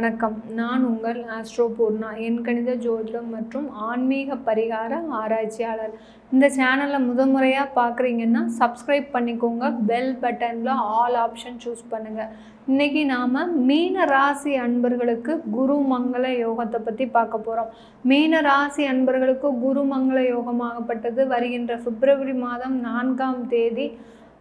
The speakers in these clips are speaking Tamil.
வணக்கம். நான் உங்கள் ஆஸ்ட்ரோ பூர்ணா. எண்கணித ஜோதிடம் மற்றும் ஆன்மீக பரிகார ஆராய்ச்சியாளர். இந்த சேனலை முறையாக பார்க்குறீங்கன்னா சப்ஸ்கிரைப் பண்ணிக்கோங்க. பெல் பட்டனில் ஆல் ஆப்ஷன் சூஸ் பண்ணுங்கள். இன்றைக்கி நாம் மீன ராசி அன்பர்களுக்கு குரு மங்கள யோகத்தை பற்றி பார்க்க போகிறோம். மீன ராசி அன்பர்களுக்கு குரு மங்கள யோகமாகப்பட்டது வருகின்ற பிப்ரவரி மாதம் 4ஆம் தேதி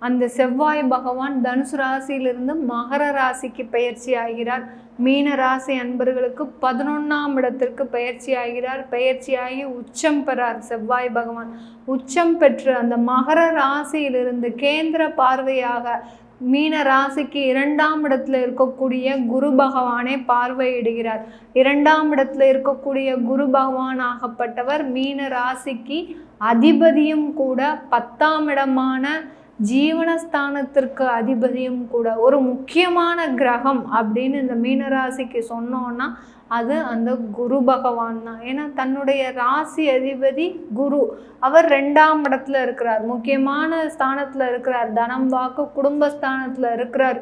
அந்த செவ்வாய் பகவான் தனுசு ராசியிலிருந்து மகர ராசிக்கு பயிற்சி ஆகிறார். மீன ராசி அன்பர்களுக்கு 11ஆம் இடத்திற்கு பயிற்சி ஆகிறார். பயிற்சியாகி உச்சம் பெறார். செவ்வாய் பகவான் உச்சம் பெற்று அந்த மகர ராசியிலிருந்து கேந்திர பார்வையாக மீன ராசிக்கு 2ஆம் இடத்துல இருக்கக்கூடிய குரு பகவானை பார்வையிடுகிறார். 2ஆம் இடத்துல இருக்கக்கூடிய குரு பகவான் ஆகப்பட்டவர் மீன ராசிக்கு அதிபதியும் கூட, 10ஆம் இடமான ஜீவனஸ்தானத்திற்கு அதிபதியும் கூட. ஒரு முக்கியமான கிரகம் அப்படின்னு இந்த மீனராசிக்கு சொன்னோன்னா அது அந்த குரு பகவான் தான். ஏன்னா தன்னுடைய ராசி அதிபதி குரு, அவர் 2ஆம் இடத்துல இருக்கிறார், முக்கியமான ஸ்தானத்தில் இருக்கிறார், தனம் வாக்கு குடும்பஸ்தானத்தில் இருக்கிறார்.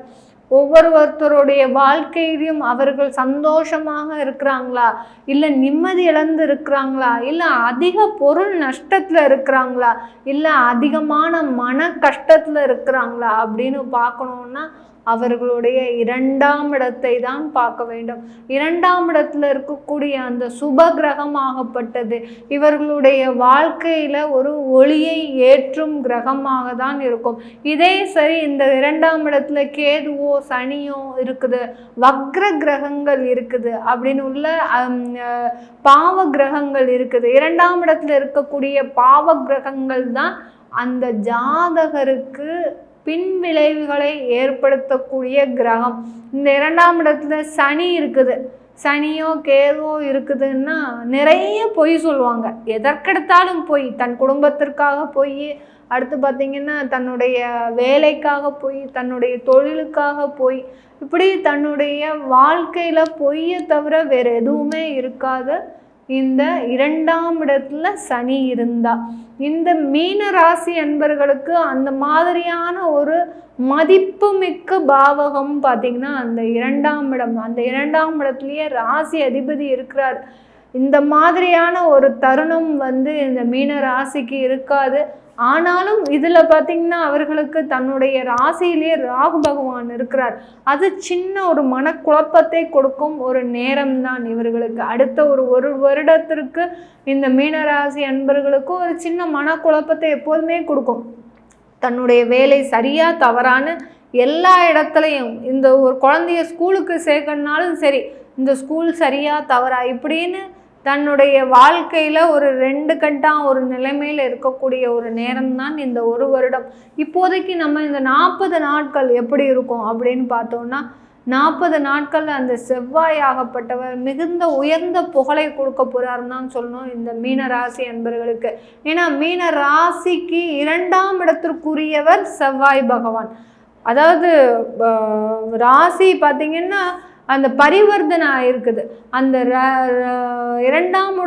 ஒவ்வொருத்தருடைய வாழ்க்கையிலையும் அவர்கள் சந்தோஷமாக இருக்கிறாங்களா, இல்லை நிம்மதி இழந்து இருக்கிறாங்களா, இல்லை அதிக பொருள் நஷ்டத்தில் இருக்கிறாங்களா, இல்லை அதிகமான மன கஷ்டத்தில் இருக்கிறாங்களா அப்படின்னு பார்க்கணுன்னா அவர்களுடைய 2ஆம் இடத்தை தான் பார்க்க வேண்டும். 2ஆம் இடத்துல இருக்கக்கூடிய அந்த சுப கிரகமாகப்பட்டது இவர்களுடைய வாழ்க்கையில் ஒரு ஒளியை ஏற்றும் கிரகமாக தான் இருக்கும். இதே சரி இந்த 2ஆம் இடத்துல கேதுவோ சனியோ இருக்குது, வக்ர கிரகங்கள் இருக்குது அப்படின்னு உள்ள பாவ கிரகங்கள் இருக்குது. 2ஆம் இடத்துல இருக்கக்கூடிய பாவ கிரகங்கள் தான் அந்த ஜாதகருக்கு பின் விளைவுகளை ஏற்படுத்தக்கூடிய கிரகம். இந்த 2ஆம் இடத்துல சனி இருக்குது, சனியோ கேதுவோ இருக்குதுன்னா நிறைய பொய் சொல்லுவாங்க. எதற்கெடுத்தாலும் பொய், தன் குடும்பத்திற்காக பொய், அடுத்து பார்த்திங்கன்னா தன்னுடைய வேலைக்காக பொய், தன்னுடைய தொழிலுக்காக பொய், இப்படி தன்னுடைய வாழ்க்கையில் பொய்யை தவிர வேறு எதுவுமே இருக்காது. இந்த 2ஆம் இடத்துல சனி இருந்தா இந்த மீன ராசி அன்பர்களுக்கு அந்த மாதிரியான ஒரு மதிப்புமிக்க பாவகம் பார்த்திங்கன்னா அந்த 2ஆம் இடம். அந்த 2ஆம் இடத்துலயே ராசி அதிபதி இருக்கிறார். இந்த மாதிரியான ஒரு தருணம் இந்த மீன ராசிக்கு இருக்காது. ஆனாலும் இதில் பார்த்திங்கன்னா அவர்களுக்கு தன்னுடைய ராசியிலே ராகு பகவான் இருக்கிறார். அது சின்ன ஒரு மனக்குழப்பத்தை கொடுக்கும் ஒரு நேரம்தான் இவர்களுக்கு. அடுத்த ஒரு வருடத்திற்கு இந்த மீனராசி அன்பர்களுக்கு ஒரு சின்ன மனக்குழப்பத்தை எப்போதுமே கொடுக்கும். தன்னுடைய வேலை சரியா தவறான எல்லா இடத்துலையும், இந்த ஒரு குழந்தைய ஸ்கூலுக்கு சேர்க்கணுனாலும் சரி, இந்த ஸ்கூல் சரியா தவறா இப்படின்னு தன்னுடைய வாழ்க்கையில் ஒரு 2 கட்டாக ஒரு நிலைமையில் இருக்கக்கூடிய ஒரு நேரம்தான் இந்த ஒரு வருடம். இப்போதைக்கு நம்ம இந்த 40 நாட்கள் எப்படி இருக்கும் அப்படின்னு பார்த்தோம்னா, 40 நாட்கள் அந்த செவ்வாய் ஆகப்பட்டவர் மிகுந்த உயர்ந்த புகழை கொடுக்க போகிறாருன்னு தான் சொல்லணும் இந்த மீன ராசி அன்பர்களுக்கு. ஏன்னா மீன ராசிக்கு 2ஆம் இடத்திற்குரியவர் செவ்வாய் பகவான். அதாவது ராசி பார்த்திங்கன்னா அந்த பரிவர்த்தனை இருக்குது. அந்த 2ஆம்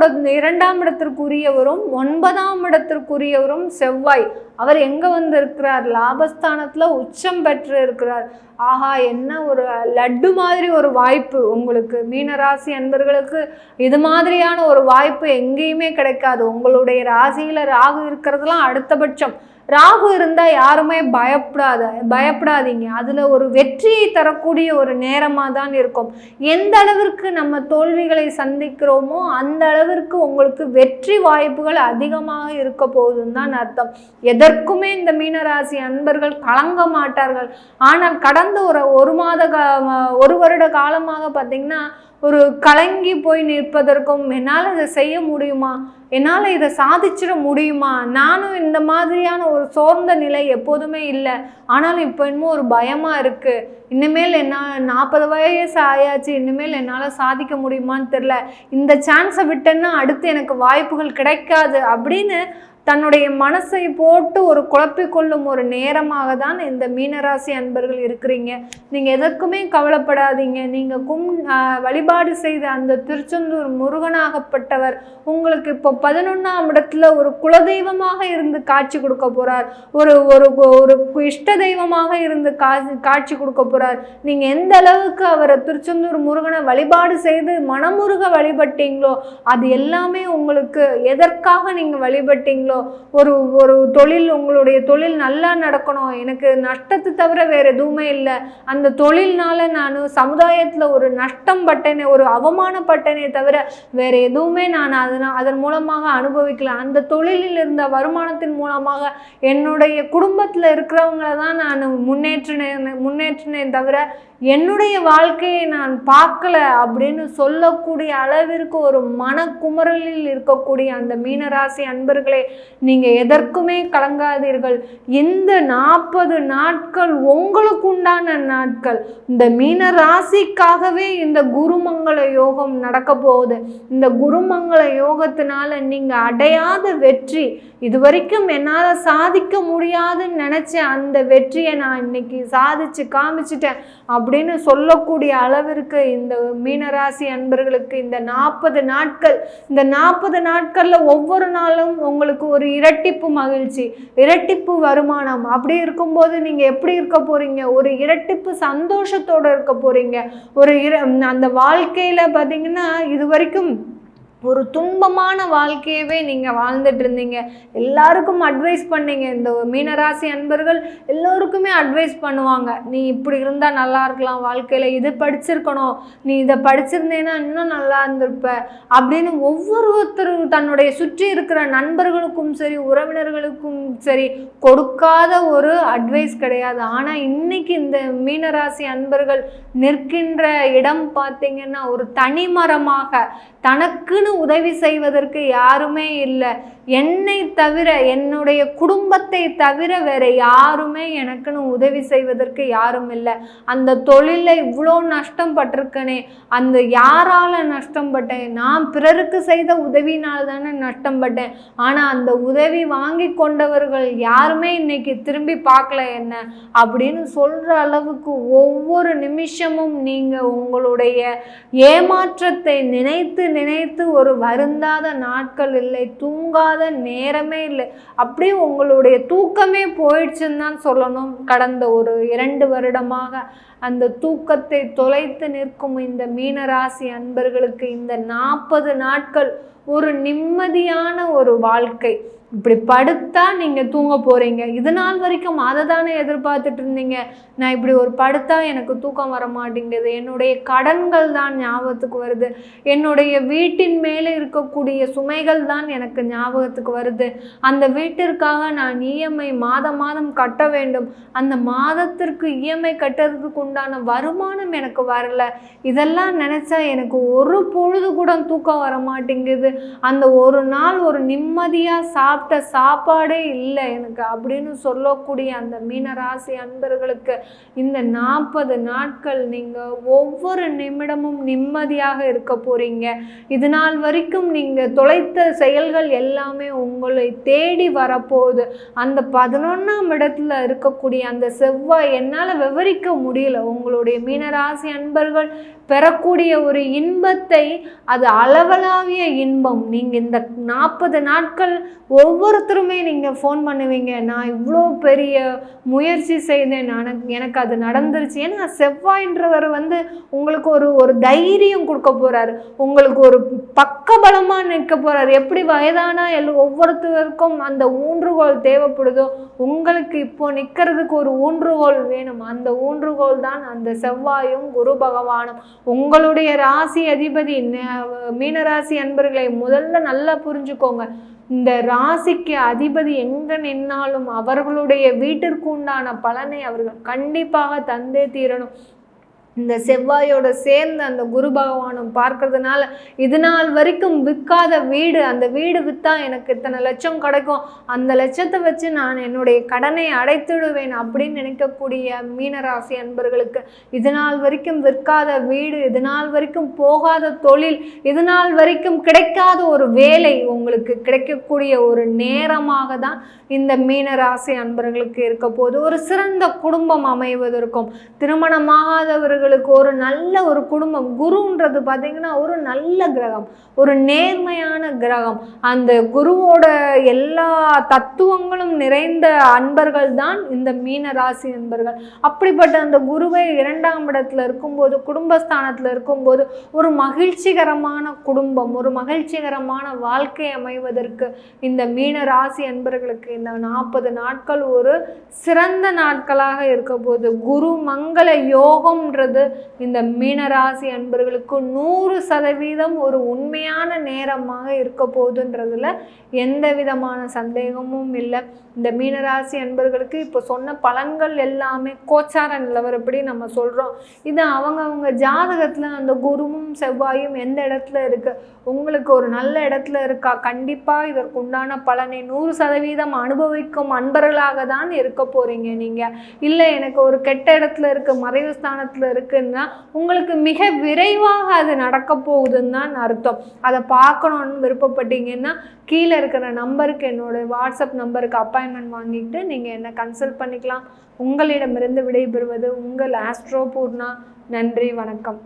இடத்திற்குரியவரும் 9ஆம் இடத்திற்குரியவரும் செவ்வாய். அவர் எங்கே இருக்கிறார்? லாபஸ்தானத்தில் உச்சம் பெற்று இருக்கிறார். ஆஹா, என்ன ஒரு லட்டு மாதிரி ஒரு வாய்ப்பு உங்களுக்கு மீனராசி அன்பர்களுக்கு. இது மாதிரியான ஒரு வாய்ப்பு எங்கேயுமே கிடைக்காது. உங்களுடைய ராசியில் ராகு இருக்கிறதுலாம் அடுத்தபட்சம். ராகு இருந்தால் யாருமே பயப்படாதீங்க. அதில் ஒரு வெற்றியை தரக்கூடிய ஒரு நேரமாக தான் இருக்கும். எந்த அளவிற்கு நம்ம தோல்விகளை சந்திக்கிறோமோ அந்த அளவிற்கு உங்களுக்கு வெற்றி வாய்ப்புகள் அதிகமாக இருக்க போகுதுன்னு தான் அர்த்தம். எதற்குமே இந்த மீனராசி அன்பர்கள் கலங்க மாட்டார்கள். ஆனால் கடந்த ஒரு வருட காலமாக பார்த்திங்கன்னா ஒரு கலங்கி போய் நிற்பதற்கும், என்னால் இதை செய்ய முடியுமா, என்னால் இதை சாதிச்சிட முடியுமா, நானும் இந்த மாதிரியான ஒரு சோர்ந்த நிலை எப்போதுமே இல்லை, ஆனாலும் இப்போ இன்னும் ஒரு பயமாக இருக்குது, இனிமேல் என்னால் 40 வயசு ஆயாச்சு, இனிமேல் என்னால் சாதிக்க முடியுமான்னு தெரில, இந்த சான்ஸை விட்டேன்னா அடுத்து எனக்கு வாய்ப்புகள் கிடைக்காது அப்படின்னு தன்னுடைய மனசை போட்டு ஒரு குழப்பிக்கொள்ளும் ஒரு நேரமாக தான் இந்த மீனராசி அன்பர்கள் இருக்கிறீங்க. நீங்கள் எதற்குமே கவலைப்படாதீங்க. நீங்கள் வழிபாடு செய்த அந்த திருச்செந்தூர் முருகனாகப்பட்டவர் உங்களுக்கு இப்போ 11ஆம் இடத்துல ஒரு குலதெய்வமாக இருந்து காட்சி கொடுக்க போகிறார். ஒரு ஒரு ஒரு இஷ்ட தெய்வமாக இருந்து காட்சி கொடுக்க போகிறார். நீங்கள் எந்த அளவுக்கு அவரை திருச்செந்தூர் முருகனை வழிபாடு செய்து மனமுருக வழிபட்டீங்களோ அது எல்லாமே உங்களுக்கு எதற்காக நீங்கள் வழிபட்டீங்களோ ஒரு ஒரு தொழில், உங்களுடைய தொழில் நல்லா நடக்கணும், எனக்கு நஷ்டத்தை தவிர வேற எதுவுமே இல்லை, அந்த தொழில்னால நான் சமுதாயத்தில் ஒரு நஷ்டம் பட்டேனே, ஒரு அவமானப்பட்டேனே தவிர வேற எதுவுமே நான் அதன் மூலமாக அனுபவிக்கல, அந்த தொழிலில் இருந்த வருமானத்தின் மூலமாக என்னுடைய குடும்பத்தில் இருக்கிறவங்கள தான் நான் முன்னேற்றினேன் தவிர என்னுடைய வாழ்க்கையை நான் பார்க்கல அப்படின்னு சொல்லக்கூடிய அளவிற்கு ஒரு மனக்குமரலில் இருக்கக்கூடிய அந்த மீனராசி அன்பர்களே, நீங்கள் எதற்குமே கலங்காதீர்கள். இந்த 40 நாட்கள் உங்களுக்கு உண்டான நாட்கள். இந்த மீனராசிக்காகவே இந்த குருமங்கள யோகம் நடக்க போகுது. இந்த குருமங்கள யோகத்தினால நீங்கள் அடையாத வெற்றி, இதுவரைக்கும் என்னால் சாதிக்க முடியாதுன்னு நினச்ச அந்த வெற்றியை நான் இன்னைக்கு சாதிச்சு காமிச்சிட்டேன் அப்படின்னு சொல்லக்கூடிய அளவிற்கு இந்த மீனராசி அன்பர்களுக்கு இந்த 40 நாட்கள், இந்த 40 நாட்களில் ஒவ்வொரு நாளும் உங்களுக்கு ஒரு இரட்டிப்பு மகிழ்ச்சி, இரட்டிப்பு வருமானம். அப்படி இருக்கும்போது நீங்கள் எப்படி இருக்க போறீங்க? ஒரு இரட்டிப்பு சந்தோஷத்தோடு இருக்க போறீங்க. அந்த வாழ்க்கையில் பார்த்தீங்கன்னா இது வரைக்கும் ஒரு துன்பமான வாழ்க்கையவே நீங்கள் வாழ்ந்துட்டு இருந்தீங்க. எல்லாருக்கும் அட்வைஸ் பண்ணீங்க. இந்த மீனராசி அன்பர்கள் எல்லோருக்குமே அட்வைஸ் பண்ணுவாங்க, நீ இப்படி இருந்தால் நல்லா இருக்கலாம் வாழ்க்கையில், இது படிச்சிருக்கணும், நீ இதை படிச்சிருந்தேன்னா இன்னும் நல்லா இருந்திருப்ப அப்படின்னு ஒவ்வொருத்தரும் தன்னுடைய சுற்றி இருக்கிற நண்பர்களுக்கும் சரி உறவினர்களுக்கும் சரி கொடுக்காத ஒரு அட்வைஸ் கிடையாது. ஆனால் இன்னைக்கு இந்த மீனராசி அன்பர்கள் நிற்கின்ற இடம் பார்த்தீங்கன்னா ஒரு தனிமரமாக, தனக்குன்னு உதவி செய்வதற்கு யாருமே இல்லை, என்னை தவிர என்னுடைய குடும்பத்தை தவிர வேற யாருமே எனக்குன்னு உதவி செய்வதற்கு யாரும் இல்லை. அந்த தொழிலில் இவ்வளோ நஷ்டம் பட்டிருக்கனே, அந்த யாரால நஷ்டம் பட்டேன்? நான் பிறருக்கு செய்த உதவினால் தானே நஷ்டம் பட்டேன். ஆனால் அந்த உதவி வாங்கி கொண்டவர்கள் யாருமே இன்னைக்கு திரும்பி பார்க்கல என்ன அப்படின்னு சொல்கிற அளவுக்கு ஒவ்வொரு நிமிஷமும் நீங்கள் உங்களுடைய ஏமாற்றத்தை நினைத்து நினைத்து ஒரு வருந்தாத நாட்கள் இல்லை, தூங்காத நேரமே இல்லை. அப்படியே உங்களுடைய தூக்கமே போயிடுச்சுன்னு தான் சொல்லணும். கடந்த ஒரு 2 வருடமாக அந்த தூக்கத்தை தொலைத்து நிற்கும் இந்த மீனராசி அன்பர்களுக்கு இந்த 40 நாட்கள் ஒரு நிம்மதியான ஒரு வாழ்க்கை. இப்படி படுத்தா நீங்கள் தூங்க போகிறீங்க. இது நாள் வரைக்கும் அதை தானே எதிர்பார்த்துட்டு இருந்தீங்க. நான் இப்படி ஒரு படுத்தா எனக்கு தூக்கம் வர மாட்டேங்குது, என்னுடைய கடன்கள் தான் ஞாபகத்துக்கு வருது, என்னுடைய வீட்டின் மேலே இருக்கக்கூடிய சுமைகள் தான் எனக்கு ஞாபகத்துக்கு வருது, அந்த வீட்டிற்காக நான் இஎம்ஐ மாதம் மாதம் கட்ட வேண்டும், அந்த மாதத்திற்கு இஎம்ஐ கட்டுறதுக்கு உண்டான வருமானம் எனக்கு வரல, இதெல்லாம் நினச்சா எனக்கு ஒரு பொழுது கூட தூக்கம் வர மாட்டேங்குது, அந்த ஒரு நாள் ஒரு நிம்மதியாக சாப்பாடே இல்லை எனக்கு அப்படின்னு சொல்லக்கூடிய அந்த மீனராசி அன்பர்களுக்கு இந்த 40 நாட்கள் நீங்கள் ஒவ்வொரு நிமிடமும் நிம்மதியாக இருக்க போறீங்க. இது நாள் வரைக்கும் நீங்கள் தொலைத்த செயல்கள் எல்லாமே உங்களை தேடி வரப்போகுது. அந்த 11ஆம் இடத்துல இருக்கக்கூடிய அந்த செவ்வாய் என்னால் விவரிக்க முடியல. உங்களுடைய மீனராசி அன்பர்கள் பெறக்கூடிய ஒரு இன்பத்தை, அது அளவலாவிய இன்பம். நீங்கள் இந்த 40 நாட்கள் ஒவ்வொருத்தருமே நீங்கள் ஃபோன் பண்ணுவீங்க, நான் இவ்வளோ பெரிய முயற்சி செய்தேன், எனக்கு அது நடந்துருச்சு. ஏன்னா செவ்வாயின்றவர் உங்களுக்கு ஒரு தைரியம் கொடுக்க போகிறார், உங்களுக்கு ஒரு பக்கபலமாக நிற்க போகிறார். எப்படி வயதான ஒவ்வொருத்தருக்கும் அந்த ஊன்றுகோல் தேவைப்படுதோ, உங்களுக்கு இப்போ நிற்கிறதுக்கு ஒரு ஊன்றுகோல் வேணும். அந்த ஊன்றுகோல் தான் அந்த செவ்வாயும் குரு பகவானும். உங்களுடைய ராசி அதிபதி மீனராசி அன்பர்களை முதல்ல நல்லா புரிஞ்சுக்கோங்க. இந்த ராசிக்கு அதிபதி எங்க நின்னாலும் அவர்களுடைய வீட்டிற்கு உண்டான பலனை அவர்கள் கண்டிப்பாக தந்தே தீரணும். இந்த செவ்வாயோட சேர்ந்து அந்த குரு பகவானும் பார்க்கறதுனால இது நாள் வரைக்கும் விற்காத வீடு, அந்த வீடு விற்றா எனக்கு இத்தனை லட்சம் கிடைக்கும், அந்த லட்சத்தை வச்சு நான் என்னுடைய கடனை அடைத்துடுவேன் அப்படின்னு நினைக்கக்கூடிய மீனராசி அன்பர்களுக்கு இது நாள் வரைக்கும் விற்காத வீடு, இது நாள் வரைக்கும் போகாத தொழில், இது நாள் வரைக்கும் கிடைக்காத ஒரு வேலை உங்களுக்கு கிடைக்கக்கூடிய ஒரு நேரமாக தான் இந்த மீனராசி அன்பர்களுக்கு இருக்க போது. ஒரு சிறந்த குடும்பம் அமைவதற்கும், திருமணமாகாதவர்களுக்கு ஒரு நல்ல ஒரு குடும்பம், குருன்றது பார்த்தீங்கன்னா ஒரு நல்ல கிரகம், ஒரு நேர்மையான கிரகம், அந்த குருவோட எல்லா தத்துவங்களும் நிறைந்த அன்பர்கள் தான் இந்த மீன ராசி அன்பர்கள். அப்படிப்பட்ட அந்த குருவை 2ஆம் இடத்துல இருக்கும்போது, குடும்பஸ்தானத்தில் இருக்கும்போது ஒரு மகிழ்ச்சிகரமான குடும்பம், ஒரு மகிழ்ச்சிகரமான வாழ்க்கை அமைவதற்கு இந்த மீன ராசி அன்பர்களுக்கு இந்த 40 நாட்கள் ஒரு சிறந்த நாட்களாக இருக்க போது. குரு மங்கள யோகம்ன்றது இந்த மீனராசி அன்பர்களுக்கு 100% ஒரு உண்மையான நேரமாக இருக்க போகுதுன்றதுல எந்த விதமான சந்தேகமும் இல்லை. இந்த மீனராசி அன்பர்களுக்கு இப்போ சொன்ன பலன்கள் எல்லாமே கோச்சார நிலவரப்படி நம்ம சொல்கிறோம். இது அவங்க ஜாதகத்தில் அந்த குருவும் செவ்வாயும் எந்த இடத்துல இருக்குது, உங்களுக்கு ஒரு நல்ல இடத்துல இருக்கா, கண்டிப்பாக இதற்கு உண்டான பலனை 100% அனுபவிக்கும் அன்பர்களாக தான் இருக்க போகிறீங்க. நீங்கள் இல்லை எனக்கு ஒரு கெட்ட இடத்துல இருக்குது, மறைவு ஸ்தானத்தில் இருக்குன்னா உங்களுக்கு மிக விரைவாக அது நடக்க போகுதுன்னு தான் அர்த்தம். அதை பார்க்கணுன்னு விருப்பப்பட்டீங்கன்னா கீழே இருக்கிற நம்பருக்கு, என்னோட வாட்ஸ்அப் நம்பருக்கு அப்பாயின்மெண்ட் வாங்கிட்டு நீங்கள் என்னை கன்சல்ட் பண்ணிக்கலாம். உங்களிடமிருந்து விடைபெறுவது உங்கள் ஆஸ்ட்ரோ பூர்ணா. நன்றி, வணக்கம்.